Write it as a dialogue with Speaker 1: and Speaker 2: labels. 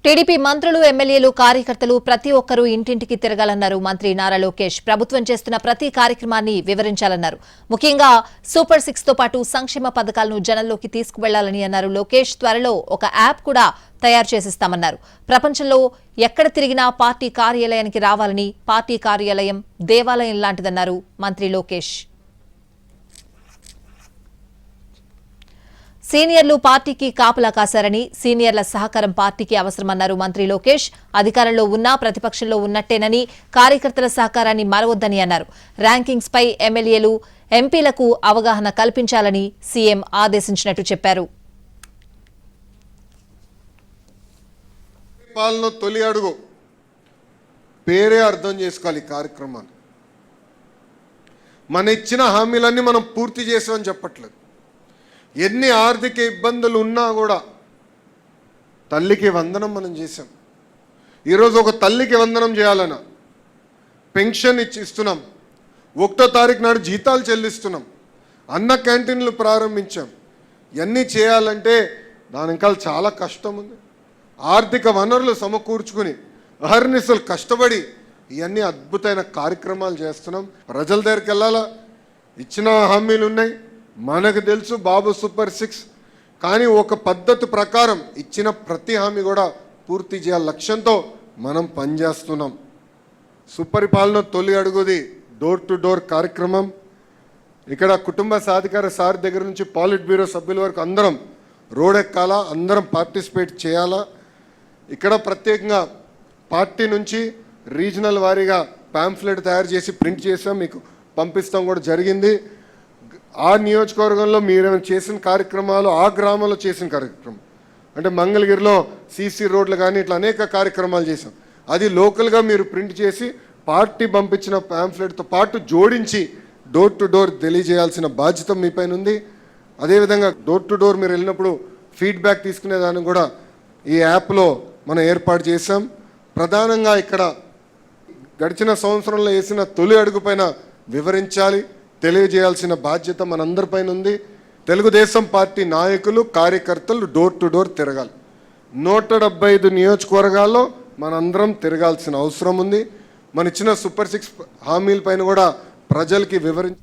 Speaker 1: TDP మంత్రులు ఎమ్మెల్యేలు కార్యకర్తలు ప్రతి ఒక్కరూ ఇంటింటికి తిరగాలన్నారు మంత్రి నారా లోకేష్. ప్రభుత్వం చేస్తున్న ప్రతి కార్యక్రమాన్ని వివరించాలన్నారు. ముఖ్యంగా సూపర్ 6 తో పాటు సంక్షేమ పథకాలను జనంలోకి తీసుకువెళ్లాలని అన్నారు లోకేష్. త్వరలో ఒక యాప్ కూడా తయారు చేసిస్తామన్నారు. ప్రపంచంలో ఎక్కడ తిరిగినా పార్టీ కార్యాలయానికి రావాలని, పార్టీ కార్యాలయం దేవాలయం లాంటిదన్నారు మంత్రి లోకేష్. సీనియర్లు పార్టీకి కాపలా కాశారని, సీనియర్ల సహకారం పార్టీకి అవసరమన్నారు మంత్రి లోకేష్. అధికారంలో ఉన్నా ప్రతిపక్షంలో ఉన్నట్టేనని, కార్యకర్తల సహకారాన్ని మరవొద్దని అన్నారు. ర్యాంకింగ్స్ పై ఎమ్మెల్యేలు, ఎంపీలకు అవగాహన కల్పించాలని సీఎం ఆదేశించినట్టు చెప్పారు.
Speaker 2: పాలన తొలి అడుగు పేరే అర్థం చేసుకోవాలి. కార్యక్రమాన్ని మన ఇచ్చిన హామీలన్నీ మనం పూర్తి చేసామని చెప్పట్లేదు. ఎన్ని ఆర్థిక ఇబ్బందులు ఉన్నా కూడా తల్లికి వందనం మనం చేసాం. ఈరోజు ఒక తల్లికి వందనం చేయాలన్నా పెన్షన్ ఇస్తున్నాం. 1వ తారీఖు నాడు జీతాలు చెల్లిస్తున్నాం. అన్న క్యాంటీన్లు ప్రారంభించాం. ఇవన్నీ చేయాలంటే దాని ఇంకా చాలా కష్టం ఉంది. ఆర్థిక వనరులు సమకూర్చుకుని అహర్నిశలు కష్టపడి ఇవన్నీ అద్భుతమైన కార్యక్రమాలు చేస్తున్నాం. ప్రజల దగ్గరికి వెళ్ళాలా, ఇచ్చిన హామీలు ఉన్నాయి, మనకు తెలుసు బాబు సూపర్ 6. కానీ ఒక పద్ధతి ప్రకారం ఇచ్చిన ప్రతి హామీ కూడా పూర్తి చేయాల లక్ష్యంతో మనం పనిచేస్తున్నాం. సుపరిపాలన తొలి అడుగుది డోర్ టు డోర్ కార్యక్రమం. ఇక్కడ కుటుంబ సాధికార సార్ దగ్గర నుంచి పాలిట్ బ్యూరో సభ్యుల వరకు అందరం రోడ్ ఎక్కాలా, అందరం పార్టిసిపేట్ చేయాలా. ఇక్కడ ప్రత్యేకంగా పార్టీ నుంచి రీజనల్ వారీగా పాంఫ్లెట్ తయారు చేసి ప్రింట్ చేసాం, మీకు పంపిస్తాం కూడా జరిగింది. ఆ నియోజకవర్గంలో మీరు చేసిన కార్యక్రమాలు, ఆ గ్రామంలో చేసిన కార్యక్రమం అంటే మంగళగిరిలో సీసీ రోడ్లు కానీ ఇట్లా అనేక కార్యక్రమాలు చేసాం. అది లోకల్గా మీరు ప్రింట్ చేసి పార్టీ పంపించిన పాంఫ్లెట్తో పాటు జోడించి డోర్ టు డోర్ తెలియజేయాల్సిన బాధ్యత మీ పైన ఉంది. అదేవిధంగా డోర్ టు డోర్ మీరు వెళ్ళినప్పుడు ఫీడ్బ్యాక్ తీసుకునే దాన్ని కూడా ఈ యాప్లో మనం ఏర్పాటు చేసాం. ప్రధానంగా ఇక్కడ గడిచిన సంవత్సరంలో వేసిన తొలి అడుగు పైన వివరించాలి, తెలియజేయాల్సిన బాధ్యత మనందరిపైన ఉంది. తెలుగుదేశం పార్టీ నాయకులు, కార్యకర్తలు డోర్ టు డోర్ తిరగాలి. 175 నియోజకవర్గాల్లో మనందరం తిరగాల్సిన అవసరం ఉంది. మన ఇచ్చిన సూపర్ 6 హామీల పైన కూడా ప్రజలకి వివరించి